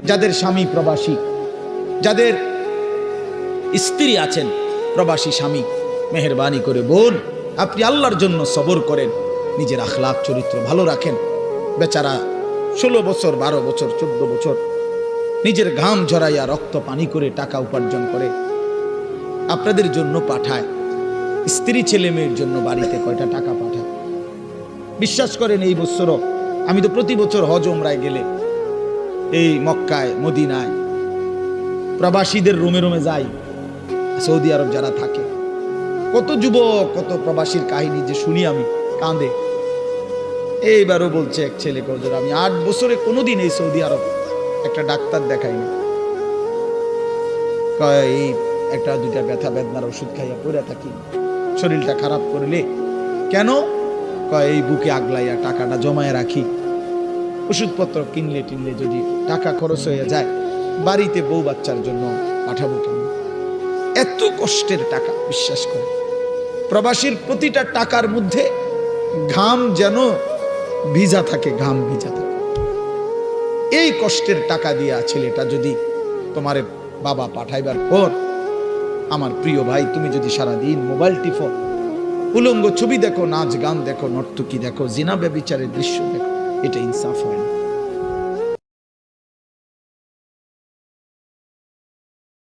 যাদের স্বামী প্রবাসী, যাদের স্ত্রী আছেন প্রবাসী স্বামী, মেহেরবানি করে বোন আপনি আল্লাহর জন্য সবর করেন, নিজের আখলাক চরিত্র ভালো রাখেন। বেচারা 16 বছর 12 বছর 14 বছর নিজের ঘাম ঝরাইয়া রক্ত পানি করে টাকা উপার্জন করে আপনাদের জন্য পাঠায়। স্ত্রী ছেলে মেয়ের জন্য বাড়িতে কয়টা টাকা পাঠায়। বিশ্বাস করেন এই বছরও আমি তো প্রতি বছর হজ ওমরায় গেলে এই মক্কায় মদিনায় প্রবাসীদের রুমে রুমে যাই। সৌদি আরব যারা থাকে, কত যুবক কত প্রবাসীর কাহিনী যে শুনি আমি, কাঁদে। এইবারও বলছে এক ছেলে, কজর আমি 8 বছরে কোনোদিন এই সৌদি আরব একটা ডাক্তার দেখাইনি, এই একটা দুইটা ব্যথা বেদনার ওষুধ খাইয়া পড়ে থাকি, শরীরটা খারাপ করলে কেন, এই বুকে আগলাইয়া টাকাটা জমায় রাখি, ওষুধপত্র কিনলে টিনলে যদি টাকা খরচ হয়ে যায় বাড়িতে বউ বাচ্চার জন্য পাঠাবো কেন। এত কষ্টের টাকা, বিশ্বাস করে প্রবাসীর প্রতিটা টাকার মধ্যে ঘাম যেন ভিজা থাকে, ঘাম ভিজা থাকে। এই কষ্টের টাকা দিয়া ছেলেটা যদি তোমার বাবা পাঠাইবার পর, আমার প্রিয় ভাই, তুমি যদি সারাদিন মোবাইল টিপো, উলঙ্গ ছবি দেখো, নাচ গান দেখো, নর্তকী দেখো, জিনা ব্যভিচারের দৃশ্য দেখো, এটা ইনসাফ হয় না।